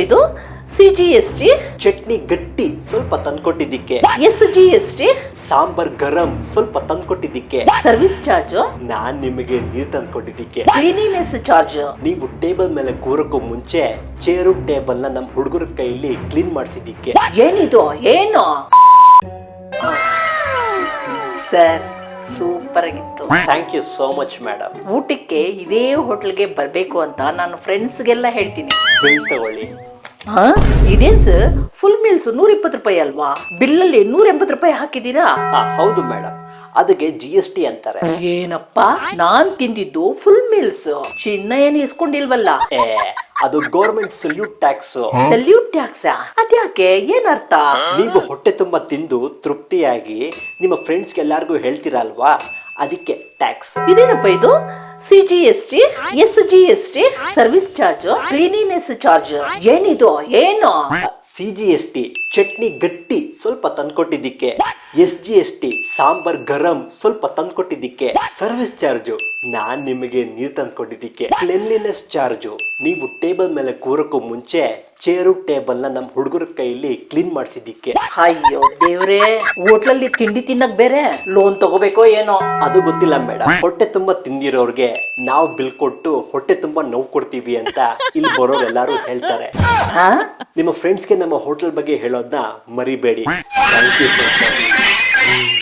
ಇದು CGST, ಚಟ್ನಿ ಗಟ್ಟಿ ಸ್ವಲ್ಪ ತಂದ್ಕೊಟ್ಟಿದ್ದಕ್ಕೆ, SGST, ಸಾಂಬಾರ್ ಗರಂ ಸ್ವಲ್ಪ ತಂದ್ಕೊಟ್ಟಿದ್ದಕ್ಕೆ, ಸರ್ವಿಸ್ ಚಾರ್ಜ್, ನಾನ್ ನಿಮಗೆ ನೀರ್ ತಂದ್ಕೊಟ್ಟಿದ್ದಕ್ಕೆ, ಕ್ಲೀನಿನೆಸ್ ಚಾರ್ಜ್. ನೀವು ಟೇಬಲ್ ಮೇಲೆ ಕೂರಕ್ಕೂ ಮುಂಚೆ ಚೇರು ಟೇಬಲ್ ನ ನಮ್ ಹುಡುಗರ ಕೈಯಲ್ಲಿ ಕ್ಲೀನ್ ಮಾಡಿಸಿದ್ದಕ್ಕೆ. ಏನಿದು ಏನು ಸರ್? ಸೂಪರ್ ಆಗಿತ್ತು. Thank you so much madam. ಊಟಕ್ಕೆ ಇದೇ ಹೋಟೆಲ್ಗೆ ಬರ್ಬೇಕು ಅಂತ ನಾನು ಫ್ರೆಂಡ್ಸ್ಗೆಲ್ಲ ಹೇಳ್ತೀನಿ. ಬಿಲ್ ತಗೊಳ್ಳಿ. ಇದೇನ್ ಸರ್, ಫುಲ್ ಮೀಲ್ಸ್ 120 ರೂಪಾಯಿ ಅಲ್ವಾ? ಬಿಲ್ಲಲ್ಲಿ 180 ರೂಪಾಯಿ ಹಾಕಿದೀರಾ? ಹೌದು ಮೇಡಮ್, ಅದಕ್ಕೆ GST ಅಂತಾರೆ. ಏನಪ್ಪಾ, ನಾನ್ ತಿಂದಿದ್ದು ಫುಲ್ ಮೀಲ್ಸ್. ಚಿನ್ನ ಏನು ಇಸ್ಕೊಂಡಿಲ್ವಲ್ಲ? ಅದು government salute tax. Salute tax? ಅದ್ಯಾಕೆ, ಏನರ್ಥ? ನೀವು ಹೊಟ್ಟೆ ತುಂಬಾ ತಿಂದು ತೃಪ್ತಿಯಾಗಿ ನಿಮ್ಮ ಫ್ರೆಂಡ್ಸ್ಗೆ ಎಲ್ಲಾರ್ಗು ಹೇಳ್ತೀರಾ ಅಲ್ವಾ, ಅದಕ್ಕೆ ಟ್ಯಾಕ್ಸ್. ಇದೇನಪ್ಪ ಇದು? CGST, SGST, service charge, cleanliness charge. ಏನಿದು ಏನು? CGST ಚಟ್ನಿ ಗಟ್ಟಿ ಸ್ವಲ್ಪ ತಂದ್ಕೊಟ್ಟಿದ್ದಕ್ಕೆ, SGST ಸಾಂಬಾರ್ ಗರಂ ಸ್ವಲ್ಪ ತಂದ್ಕೊಟ್ಟಿದ್ದಕ್ಕೆ, ಸರ್ವಿಸ್ ಚಾರ್ಜು ನಾನ್ ನಿಮಗೆ ನೀರ್ ತಂದ್ಕೊಟ್ಟಿದ್ದಕ್ಕೆ, ಕ್ಲೆನ್ಲಿನೆಸ್ ಚಾರ್ಜು ನೀವು ಟೇಬಲ್ ಮೇಲೆ ಕೂರಕ್ಕೂ ಮುಂಚೆ ಚೇರು ಟೇಬಲ್ ನ ನಮ್ ಹುಡುಗರ ಕೈಯಲ್ಲಿ ಕ್ಲೀನ್ ಮಾಡಿಸಿದ್ದಕ್ಕೆ. ಅಯ್ಯೋ ದೇವ್ರೆ, ಹೋಟ್ಲಲ್ಲಿ ತಿಂಡಿ ತಿನ್ನಕ್ ಬೇರೆ ಲೋನ್ ತಗೋಬೇಕೋ ಏನೋ? ಅದು ಗೊತ್ತಿಲ್ಲ ಮೇಡಮ್. ಹೊಟ್ಟೆ ತುಂಬಾ ತಿಂದಿರೋರ್ಗೆ ನಾವು ಬಿಲ್ ಕೊಟ್ಟು ಹೊಟ್ಟೆ ತುಂಬಾ ನೋವು ಕೊಡ್ತೀವಿ ಅಂತ ಇಲ್ಲಿ ಬರೋರು ಎಲ್ಲಾರು ಹೇಳ್ತಾರೆ. ನಿಮ್ಮ ಫ್ರೆಂಡ್ಸ್ಗೆ ನಮ್ಮ ಹೋಟೆಲ್ ಬಗ್ಗೆ ಹೇಳೋದನ್ನ ಮರಿಬೇಡಿ. Thank you sir.